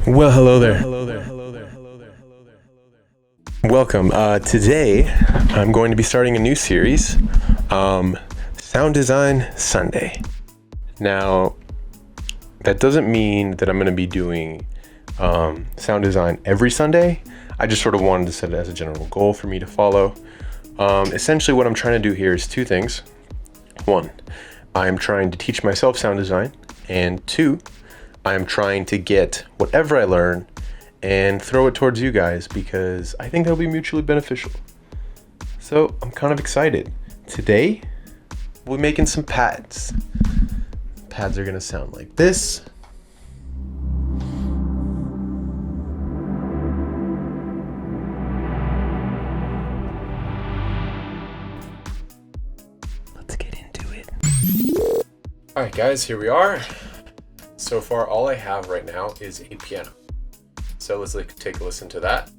Well, hello there. Welcome. Today, I'm going to be starting a new series, Sound Design Sunday. Now, that doesn't mean that I'm going to be doing sound design every Sunday. I just sort of wanted to set it as a general goal for me to follow. Essentially, what I'm trying to do here is two things. One, I'm trying to teach myself sound design, and two, I'm trying to get whatever I learn and throw it towards you guys because I think that'll be mutually beneficial. So I'm kind of excited. Today, we're making some pads. Pads are gonna sound like this. Let's get into it. All right, guys, here we are. So far, all I have right now is a piano. So let's take a listen to that.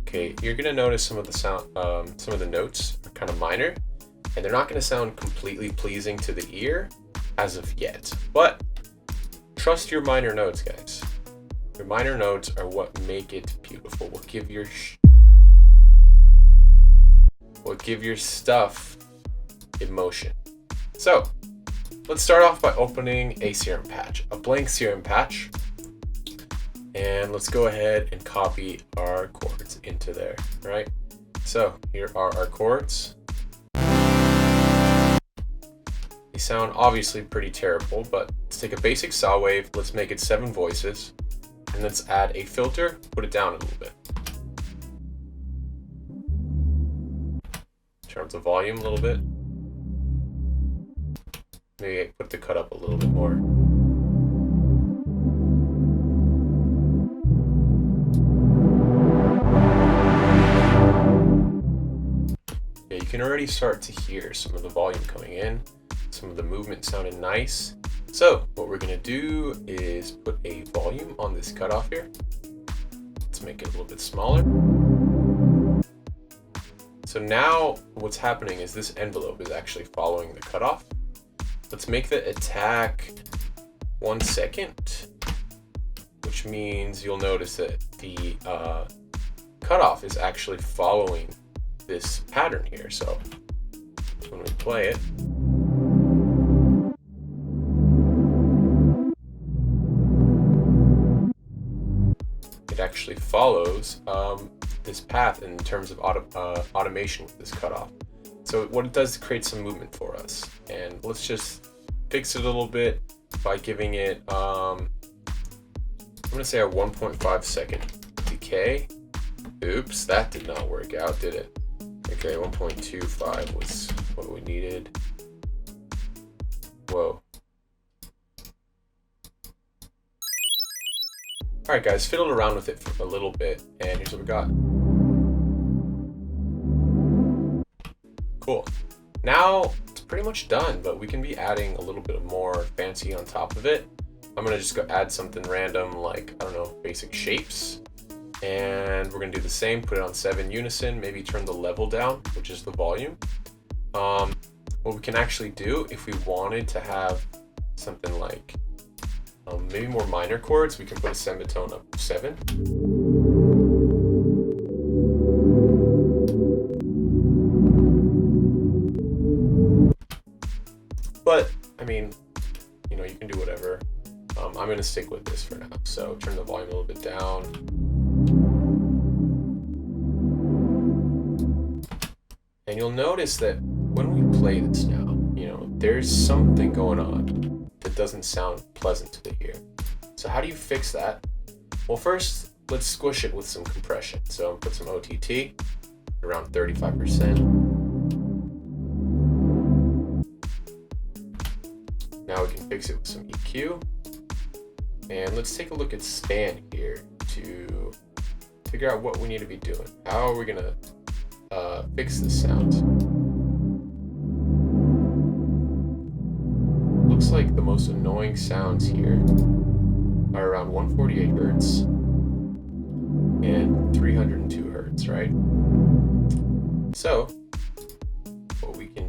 Okay, you're gonna notice some of the sound, some of the notes are kind of minor, and they're not gonna sound completely pleasing to the ear as of yet. But trust your minor notes, guys. Your minor notes are what make it beautiful. Will give your stuff emotion. So let's start off by opening a Serum Patch, a blank Serum Patch, and let's go ahead and copy our chords into there. All right, so here are our chords. They sound obviously pretty terrible, but let's take a basic saw wave, let's make it 7 voices, and let's add a filter, put it down a little bit. Turn up the volume a little bit. Maybe put the cut up a little bit more. Yeah, you can already start to hear some of the volume coming in, some of the movement sounded nice. So what we're gonna do is put a volume on this cutoff here. Let's make it a little bit smaller. So now what's happening is this envelope is actually following the cutoff. Let's make the attack 1 second, which means you'll notice that the cutoff is actually following this pattern here. So when we play it, it actually follows this path in terms of automation with this cutoff. So what it does is create some movement for us, and let's just fix it a little bit by giving it I'm gonna say a 1.5 second decay. Oops, that did not work out, did it? Okay, 1.25 was what we needed. Whoa. All right, guys, fiddled around with it for a little bit, and here's what we got. Cool. Now it's pretty much done, but we can be adding a little bit more fancy on top of it. I'm gonna just go add something random like, I don't know, basic shapes. And we're gonna do the same, put it on 7 unison, maybe turn the level down, which is the volume. What we can actually do if we wanted to have something like maybe more minor chords, we can put a semitone up 7. But I mean, you know, you can do whatever. I'm gonna stick with this for now. So turn the volume a little bit down. And you'll notice that when we play this now, you know, there's something going on that doesn't sound pleasant to the ear. So how do you fix that? Well, first, let's squish it with some compression. So put some OTT, around 35%. Now we can fix it with some EQ. And let's take a look at span here to figure out what we need to be doing. How are we gonna fix this sound? Looks like the most annoying sounds here are around 148 hertz and 302 hertz, right? So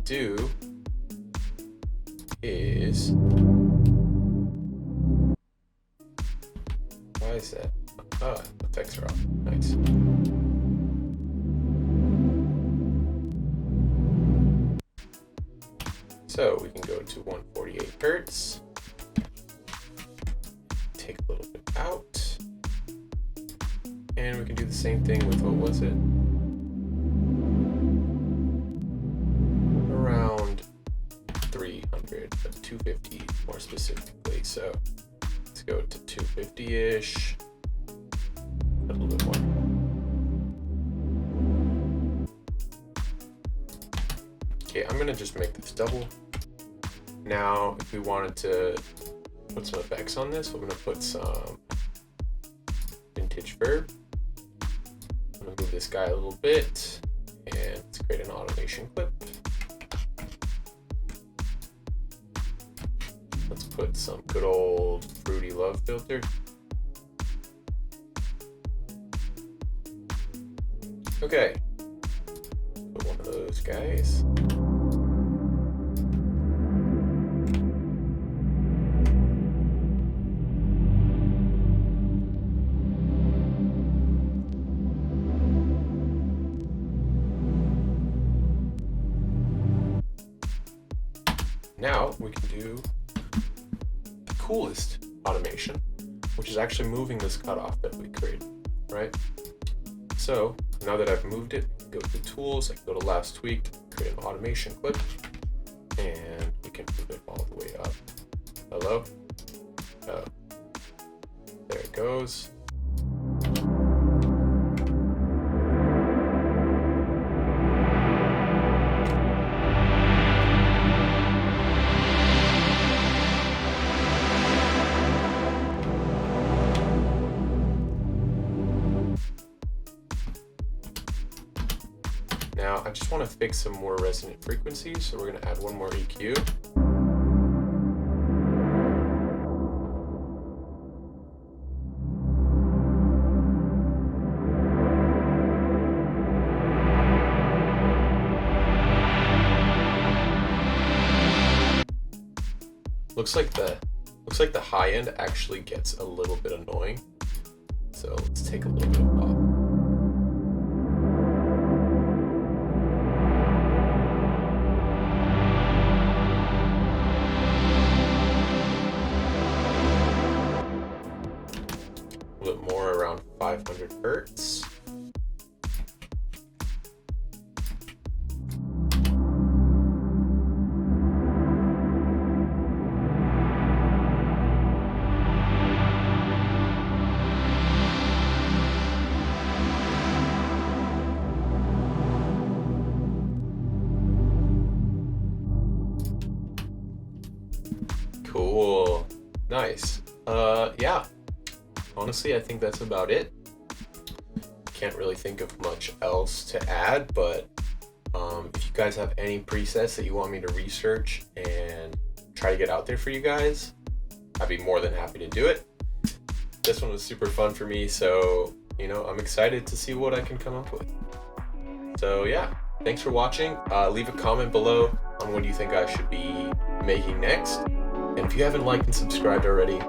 do is, why is that? Oh, effects are off. Nice. So we can go to 148 hertz. Take a little bit out. And we can do the same thing with, what was it? Around 300, but 250 more specifically. So let's go to 250-ish. A little bit more. Okay, I'm gonna just make this double. Now, if we wanted to put some effects on this, we're gonna put some vintage verb. I'm gonna move this guy a little bit, and let's create an automation clip. Let's put some good old Fruity Love filter. Okay, put one of those guys. Now we can do the coolest automation, which is actually moving this cutoff that we created, right? So now that I've moved it, go to tools, I can go to last tweak, create an automation clip, and we can move it all the way up. Hello? Oh, there it goes. Now, I just want to fix some more resonant frequencies, so we're going to add one more EQ. Looks like the high end actually gets a little bit annoying. So let's take a little bit off. A little bit more, around 500 hertz. Cool. Nice. Yeah. Honestly, I think that's about it. Can't really think of much else to add, but if you guys have any presets that you want me to research and try to get out there for you guys, I'd be more than happy to do it. This one was super fun for me, so, I'm excited to see what I can come up with. So yeah, thanks for watching. Leave a comment below on what you think I should be making next. And if you haven't liked and subscribed already,